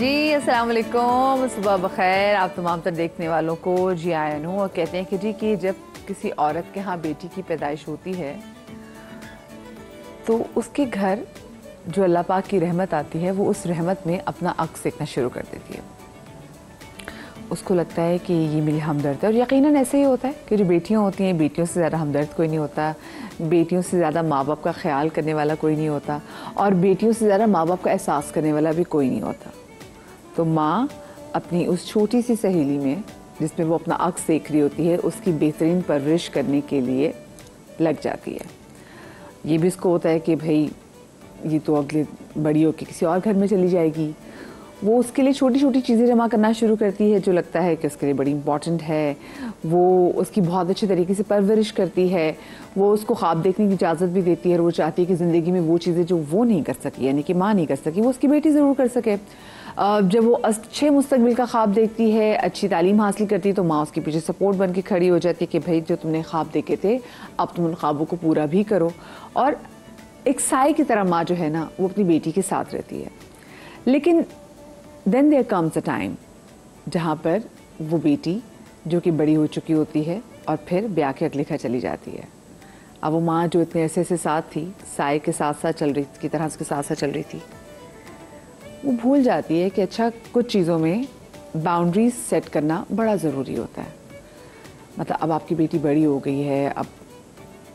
जी अस्सलाम वालेकुम, सुबह बखैर आप तमाम तर देखने वालों को। जी आयन हूँ और कहते हैं कि जी कि जब किसी औरत के यहाँ बेटी की पैदाइश होती है तो उसके घर जो अल्लाह पाक की रहमत आती है वो उस रहमत में अपना अक्स देखना शुरू कर देती है। उसको लगता है कि ये मेरी हमदर्द है, और यकीनन ऐसे ही होता है कि जो बेटियाँ होती हैं, बेटियों से ज़्यादा हमदर्द कोई नहीं होता, बेटियों से ज़्यादा माँ बाप का ख्याल करने वाला कोई नहीं होता, और बेटियों से ज़्यादा माँ बाप का एहसास करने वाला भी कोई नहीं होता। तो माँ अपनी उस छोटी सी सहेली में जिसमें वो अपना अक्स देख रही होती है, उसकी बेहतरीन परवरिश करने के लिए लग जाती है। ये भी उसको होता है कि भाई ये तो अगले बड़ी होकर किसी और घर में चली जाएगी। वो उसके लिए छोटी छोटी चीज़ें जमा करना शुरू करती है जो लगता है कि उसके लिए बड़ी इंपॉर्टेंट है। वो उसकी बहुत अच्छे तरीके से परवरिश करती है, वो उसको ख्वाब देखने की इजाज़त भी देती है, और वो चाहती है कि ज़िंदगी में वो चीज़ें जो वो नहीं कर सकी, यानी कि माँ नहीं कर सकी, वो उसकी बेटी ज़रूर कर सके। जब वो अच्छे मुस्तकबिल का ख्वाब देखती है, अच्छी तालीम हासिल करती है, तो माँ उसके पीछे सपोर्ट बन के खड़ी हो जाती है कि भाई जो तुमने ख्वाब देखे थे अब तुम उन ख्वाबों को पूरा भी करो। और एक साए की तरह माँ जो है ना वो अपनी बेटी के साथ रहती है। लेकिन then there comes a time जहाँ पर वो बेटी जो कि बड़ी हो चुकी होती है और फिर ब्याह के अगले घर चली जाती है। अब वो माँ जो इतने अरसे से साथ थी, साए के साथ साथ चल रही की तरह उसके साथ साथ चल रही थी, वो भूल जाती है कि अच्छा कुछ चीज़ों में बाउंड्रीज सेट करना बड़ा ज़रूरी होता है। मतलब अब आपकी बेटी बड़ी हो गई है, अब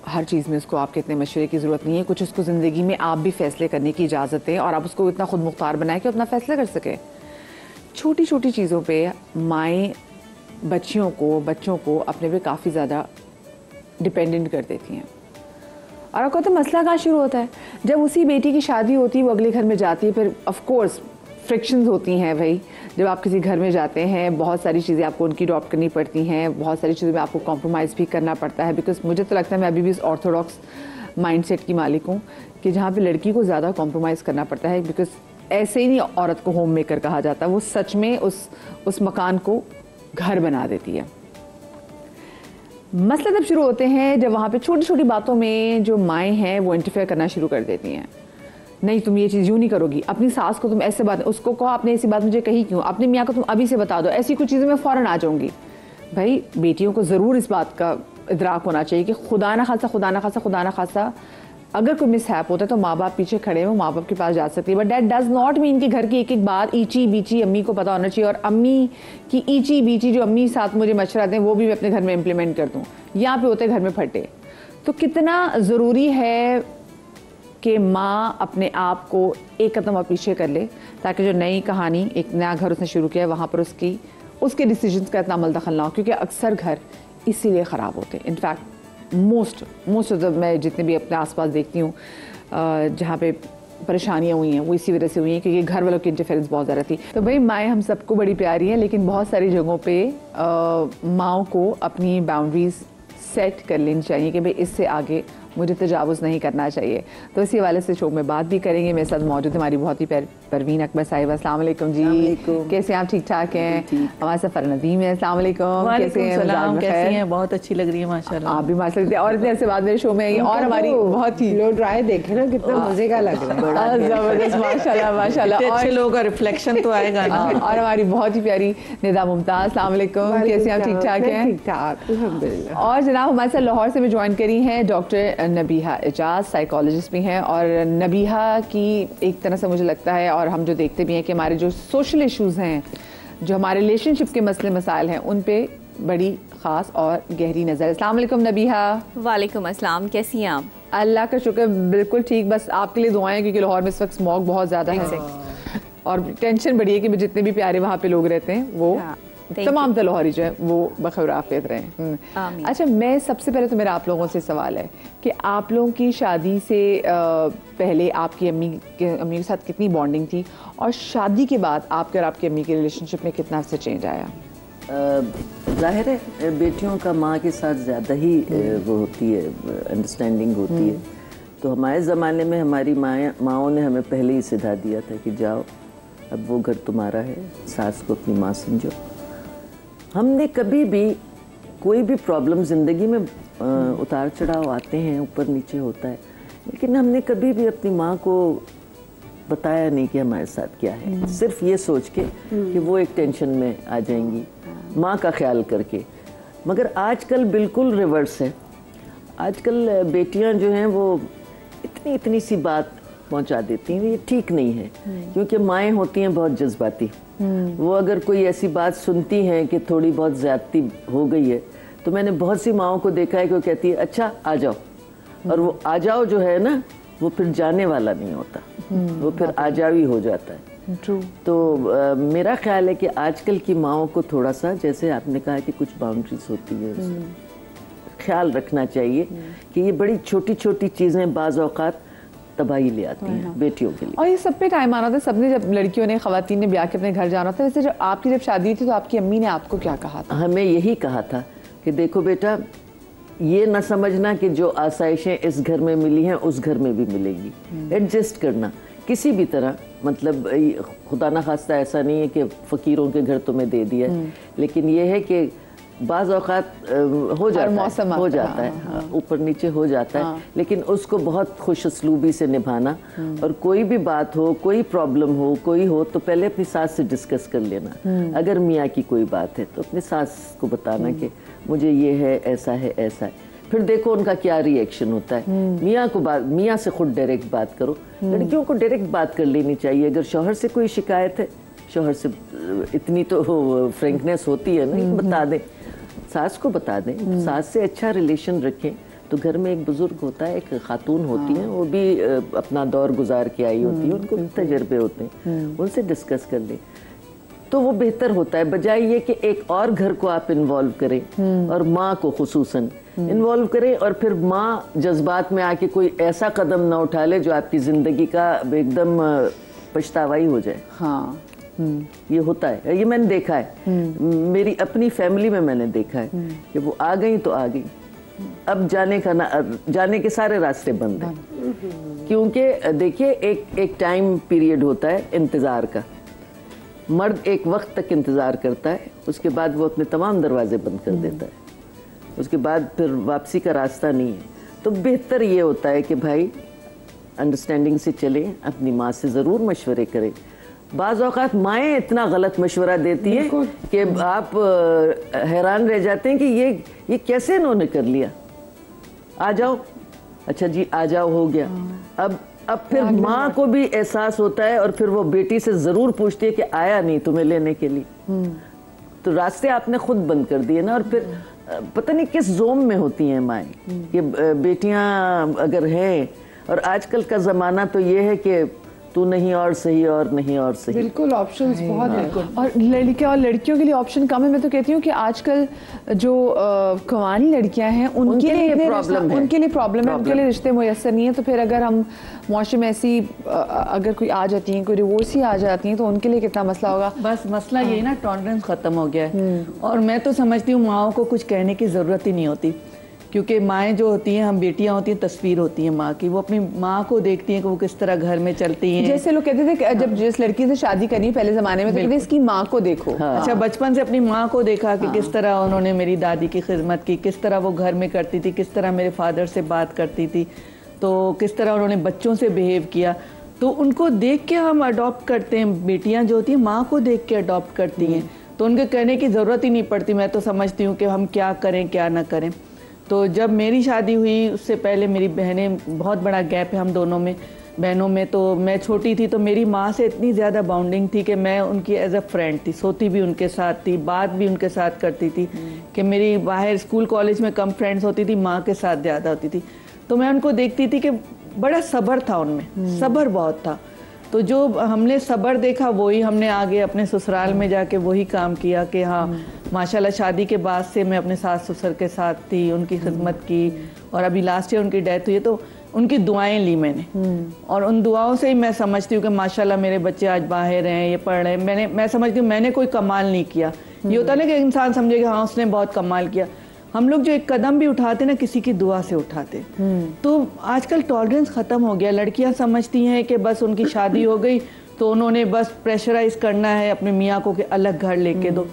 हर चीज़ में उसको आपके इतने मशवरे की ज़रूरत नहीं है, कुछ उसको ज़िंदगी में आप भी फ़ैसले करने की इजाज़त है और आप उसको इतना खुद मुख्तार बनाए कि अपना फ़ैसला कर सके। छोटी छोटी चीज़ों पे माएँ बच्चों को अपने पे काफ़ी ज़्यादा डिपेंडेंट कर देती हैं। और आपको तो मसला कहाँ शुरू होता है, जब उसी बेटी की शादी होती है, वो अगले घर में जाती है, फिर ऑफ कोर्स फ्रिक्शंस होती हैं। भाई जब आप किसी घर में जाते हैं बहुत सारी चीज़ें आपको उनकी अडॉप्ट करनी पड़ती हैं, बहुत सारी चीज़ों में आपको कॉम्प्रोमाइज़ भी करना पड़ता है। बिकॉज मुझे तो लगता है मैं अभी भी इस ऑर्थोडॉक्स माइंडसेट की मालिक हूँ कि जहाँ पे लड़की को ज़्यादा कॉम्प्रोमाइज़ करना पड़ता है। बिकॉज ऐसे ही नहीं औरत को होम मेकर कहा जाता, वो सच में उस मकान को घर बना देती है। मसले तब शुरू होते हैं जब वहाँ पे छोटी छोटी बातों में जो माएँ हैं वो इंटरफेयर करना शुरू कर देती हैं। नहीं तुम ये चीज़ यूँ नहीं करोगी, अपनी सास को तुम ऐसे बात, उसको कहो आपने ऐसी बात मुझे कही क्यों, अपने मियाँ को तुम अभी से बता दो, ऐसी कुछ चीज़ें मैं फ़ौरन आ जाऊँगी। भाई बेटियों को ज़रूर इस बात का इदराक होना चाहिए कि खुदा ना खासा अगर कोई मिसहैप होता है तो माँ बाप पीछे खड़े हैं, वो माँ बाप के पास जा सकती है। But that does not mean कि घर की एक एक बात ईची बीची अम्मी को पता होना चाहिए, और अम्मी की ईची बीची जो अम्मी साथ मुझे मशवरा दें वो भी मैं अपने घर में इम्प्लीमेंट कर दूँ। यहाँ पे होते घर में फटे। तो कितना ज़रूरी है कि माँ अपने आप को एक कदम और पीछे कर ले, ताकि जो नई कहानी, एक नया घर उसने शुरू किया है, वहाँ पर उसके डिसीजंस का इतना अमल दखल ना हो, क्योंकि अक्सर घर इसीलिए ख़राब होते हैं। इनफैक्ट मोस्ट ऑफ द मैं जितने भी अपने आसपास देखती हूँ जहाँ पे परेशानियाँ हुई हैं वो इसी वजह से हुई हैं क्योंकि घर वालों की इंटरफेरेंस बहुत ज़्यादा थी। तो भाई माएँ हम सबको बड़ी प्यारी हैं, लेकिन बहुत सारी जगहों पे माँओं को अपनी बाउंड्रीज़ सेट कर लेनी चाहिए कि भाई इससे आगे मुझे तजावुज़ नहीं करना चाहिए। तो इसी हवाले से शो में बात भी करेंगे। मेरे साथ मौजूद है हमारी बहुत ही परवीन अकबर साहिबा। अस्सलाम वालेकुम जी, कैसे हैं आप? ठीक ठाक हैं? हमारे साथ फरना नदीम है। अस्सलाम वालेकुम, कैसे हैं? बहुत अच्छी लग रही है माशाल्लाह। आप भी माशाल्लाह, और इतने से बाद मेरे शो में आई और हमारी बहुत ही लो ड्राई देखे ना कितना मजे का लग रहा है, जबरदस्त माशाल्लाह माशाल्लाह। अच्छे लोगों का रिफ्लेक्शन तो आएगा ना। और हमारी बहुत ही प्यारी निदा मुमताज। अस्सलाम वालेकुम, कैसे आप? ठीक ठाक हैं? ठीक ठाक अल्हम्दुलिल्लाह। और जनाब हमारे साथ लाहौर से भी ज्वाइन करी हैं डॉक्टर नबीहा एजाज, साइकोलॉजिस्ट भी हैं। और नबीहा की एक तरह से मुझे लगता है, और हम जो देखते भी हैं कि हमारे जो सोशल इश्यूज़ हैं, जो हमारे रिलेशनशिप के मसले मसाइल हैं, उन पे बड़ी ख़ास और गहरी नज़र। अस्सलाम वालेकुम नबीहा। वालेकुम अस्सलाम, कैसी हैं आप? अल्लाह का शुक्र, बिल्कुल ठीक। बस आपके लिए दुआएं, क्योंकि लाहौर में इस वक्त स्मॉग बहुत ज़्यादा है और टेंशन बड़ी है कि जितने भी प्यारे वहाँ पे लोग रहते हैं वो तमाम लाहौरी जो है वो बखैर आफियत रहें। अच्छा, मैं सबसे पहले तो मेरा आप लोगों से सवाल है कि आप लोगों की शादी से पहले आपकी अम्मी के साथ कितनी बॉन्डिंग थी, और शादी के बाद आपके और आपकी अम्मी के रिलेशनशिप में कितना से चेंज आया? जाहिर है बेटियों का माँ के साथ ज़्यादा ही वो होती है, अंडरस्टैंडिंग होती है। तो हमारे ज़माने में हमारी माँओं ने हमें पहले ही सिखा दिया था कि जाओ अब वो घर तुम्हारा है, सास को अपनी माँ समझो। हमने कभी भी कोई भी प्रॉब्लम ज़िंदगी में उतार चढ़ाव आते हैं, ऊपर नीचे होता है, लेकिन हमने कभी भी अपनी माँ को बताया नहीं कि हमारे साथ क्या है, सिर्फ ये सोच के कि वो एक टेंशन में आ जाएंगी माँ का ख्याल करके। मगर आजकल बिल्कुल रिवर्स है। आजकल बेटियां जो हैं वो इतनी सी बात पहुंचा देती हैं, ये ठीक नहीं है। क्योंकि माएँ होती हैं बहुत जज्बाती, वो अगर कोई ऐसी बात सुनती हैं कि थोड़ी बहुत ज़्यादती हो गई है, तो मैंने बहुत सी माँओं को देखा है कि वो कहती है अच्छा आ जाओ, और वो आ जाओ जो है ना वो फिर जाने वाला नहीं होता, वो फिर आ जाओ ही हो जाता है। ट्रू। तो मेरा ख्याल है कि आजकल की माँओं को थोड़ा सा, जैसे आपने कहा कि कुछ बाउंड्रीज होती है, ख्याल रखना चाहिए कि ये बड़ी छोटी छोटी चीज़ें बाज़ औक़ात तबाही ले आती हैं बेटियों के लिए। और ये सब पे टाइम आना था, सबने जब लड़कियों ने, ख़वातीन ने ब्याह के अपने घर जाना था। वैसे जब आपकी शादी थी तो आपकी अम्मी ने आपको क्या कहा था? हमें यही कहा था कि देखो बेटा, ये ना समझना कि जो आसाइशें इस घर में मिली हैं उस घर में भी मिलेगी, एडजस्ट करना किसी भी तरह। मतलब खुदा ना खास्ता ऐसा नहीं है कि फ़कीरों के घर तुम्हें दे दिया, लेकिन ये है कि बाज़ औक़ात हो जाता है, ऊपर नीचे हो जाता है, लेकिन उसको बहुत खुश उसलूबी से निभाना। और कोई भी बात हो, कोई प्रॉब्लम हो, कोई हो, तो पहले अपनी सास से डिस्कस कर लेना। अगर मियाँ की कोई बात है तो अपनी सास को बताना कि मुझे ये है, ऐसा है, ऐसा है। फिर देखो उनका क्या रिएक्शन होता है। मियाँ से खुद डायरेक्ट बात करो। लड़कियों को डायरेक्ट बात कर लेनी चाहिए। अगर शौहर से कोई शिकायत है, शौहर से इतनी तो फ्रेंकनेस होती है ना, बता दें, सास को बता दें, सास से अच्छा रिलेशन रखें। तो घर में एक बुजुर्ग होता है, एक खातून होती है, वो भी अपना दौर गुजार के आई होती है, उनको तजर्बे होते हैं, उनसे डिस्कस कर लें तो वो बेहतर होता है, बजाय ये कि एक और घर को आप इन्वॉल्व करें और माँ को खुसूसन इन्वॉल्व करें, और फिर माँ जज्बात में आके कोई ऐसा कदम ना उठा ले जो आपकी ज़िंदगी का एकदम पछतावा ही हो जाए। हाँ, ये होता है, ये मैंने देखा है, मेरी अपनी फैमिली में मैंने देखा है कि वो आ गई तो आ गई, अब जाने के सारे रास्ते बंद हैं। क्योंकि देखिए एक टाइम पीरियड होता है इंतज़ार का। मर्द एक वक्त तक इंतज़ार करता है, उसके बाद वो अपने तमाम दरवाजे बंद कर देता है, उसके बाद फिर वापसी का रास्ता नहीं है। तो बेहतर ये होता है कि भाई अंडरस्टैंडिंग से चलें, अपनी माँ से ज़रूर मशवरे करें। बाज़ औक़ात माएँ इतना गलत मशवरा देती हैं कि आप हैरान रह जाते हैं कि ये कैसे इन्होंने कर लिया। आ जाओ, अच्छा जी आ जाओ, हो गया। अब फिर माँ को भी एहसास होता है, और फिर वो बेटी से ज़रूर पूछती है कि आया नहीं तुम्हें लेने के लिए। तो रास्ते आपने खुद बंद कर दिए ना। और फिर पता नहीं किस जोम में होती हैं माएँ कि बेटियाँ अगर हैं, और आजकल का ज़माना तो ये है कि तू नहीं और सही, और नहीं और सही। बिल्कुल ऑप्शंस बहुत हैं। और लड़कियों के लिए ऑप्शन कम है। मैं तो कहती हूँ कि आजकल जो कवानी लड़कियां हैं उनके लिए प्रॉब्लम है, उनके लिए रिश्ते मुयस्सर नहीं है। तो फिर अगर हम मुआशरे में ऐसी अगर कोई आ जाती हैं, कोई डिवोर्स ही आ जाती हैं, तो उनके लिए कितना मसला होगा। बस मसला यही ना, टॉलरेंस ख़त्म हो गया है। और मैं तो समझती हूँ माओं को कुछ कहने की ज़रूरत ही नहीं होती, क्योंकि माएँ जो होती हैं, हम बेटियां होती हैं, तस्वीर होती है माँ की। वो अपनी माँ को देखती हैं कि वो किस तरह घर में चलती हैं। जैसे लोग कहते थे कि जब जिस लड़की से शादी करनी पहले ज़माने में, तो कहते इसकी माँ को देखो। हाँ। अच्छा, बचपन से अपनी माँ को देखा कि किस तरह उन्होंने मेरी दादी की खिदमत की, किस तरह वो घर में करती थी, किस तरह मेरे फादर से बात करती थी, तो किस तरह उन्होंने बच्चों से बिहेव किया। तो उनको देख के हम अडॉप्ट करते हैं। बेटियाँ जो होती हैं माँ को देख के अडॉप्ट करती हैं, तो उनके कहने की ज़रूरत ही नहीं पड़ती। मैं तो समझती हूँ कि हम क्या करें क्या ना करें। तो जब मेरी शादी हुई उससे पहले मेरी बहनें, बहुत बड़ा गैप है हम दोनों में, बहनों में। तो मैं छोटी थी तो मेरी माँ से इतनी ज़्यादा बाउंडिंग थी कि मैं उनकी एज अ फ्रेंड थी, सोती भी उनके साथ थी, बात भी उनके साथ करती थी। कि मेरी बाहर स्कूल कॉलेज में कम फ्रेंड्स होती थी, माँ के साथ ज़्यादा होती थी। तो मैं उनको देखती थी कि बड़ा सब्र था उनमें, सब्र बहुत था। तो जो हमने सब्र देखा वही हमने आगे अपने ससुराल में जाके वही काम किया कि हाँ माशाल्लाह शादी के बाद से मैं अपने सास ससुर के साथ थी, उनकी खिदमत की। और अभी लास्ट ईयर उनकी डेथ हुई है, तो उनकी दुआएं ली मैंने, और उन दुआओं से ही मैं समझती हूँ कि माशाल्लाह मेरे बच्चे आज बाहर हैं, ये पढ़ रहे हैं। मैं समझती हूँ मैंने कोई कमाल नहीं किया। ये होता ना कि इंसान समझेगा हाँ उसने बहुत कमाल किया। हम लोग जो एक कदम भी उठाते ना, किसी की दुआ से उठाते। तो आजकल टॉलरेंस ख़त्म हो गया। लड़कियां समझती हैं कि बस उनकी शादी हो गई तो उन्होंने बस प्रेशराइज करना है अपने मियाँ को कि अलग घर लेके दो।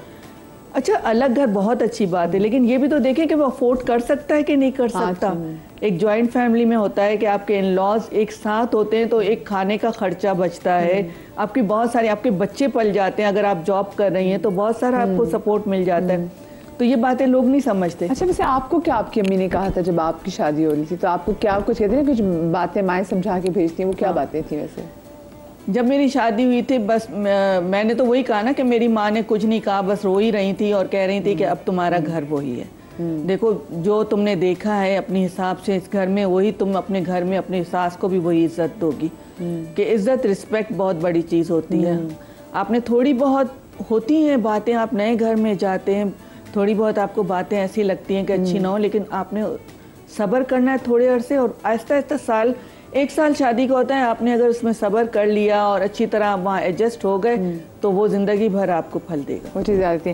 अच्छा, अलग घर बहुत अच्छी बात है, लेकिन ये भी तो देखें कि वो अफोर्ड कर सकता है कि नहीं कर सकता। एक जॉइंट फैमिली में होता है कि आपके इन लॉज एक साथ होते हैं तो एक खाने का खर्चा बचता है, आपकी बहुत सारी, आपके बच्चे पल जाते हैं, अगर आप जॉब कर रही हैं तो बहुत सारा आपको सपोर्ट मिल जाता है। तो ये बातें लोग नहीं समझते। अच्छा, वैसे आपको क्या आपकी अम्मी ने कहा था जब आपकी शादी हो रही थी, तो आपको क्या कुछ कहते हैं, कुछ बातें माएँ समझा के भेजती हैं, वो क्या बातें थी वैसे? जब मेरी शादी हुई थी बस मैंने तो वही कहा ना कि मेरी माँ ने कुछ नहीं कहा, बस रो ही रही थी और कह रही थी कि अब तुम्हारा घर वही है। देखो, जो तुमने देखा है अपने हिसाब से इस घर में, वही तुम अपने घर में अपनी सास को भी वही इज्जत दोगी। कि इज्जत, रिस्पेक्ट बहुत बड़ी चीज़ होती है। आपने थोड़ी बहुत होती हैं बातें, आप नए घर में जाते हैं, थोड़ी बहुत आपको बातें ऐसी लगती हैं कि अच्छी ना हो, लेकिन आपने सब्र करना है थोड़े अरसे, और आहिस्ता आहिस्ता एक साल शादी का होता है, आपने अगर उसमें सब्र कर लिया और अच्छी तरह वहाँ एडजस्ट हो गए तो वो ज़िंदगी भर आपको फल देगा। वो चीज़ आती है।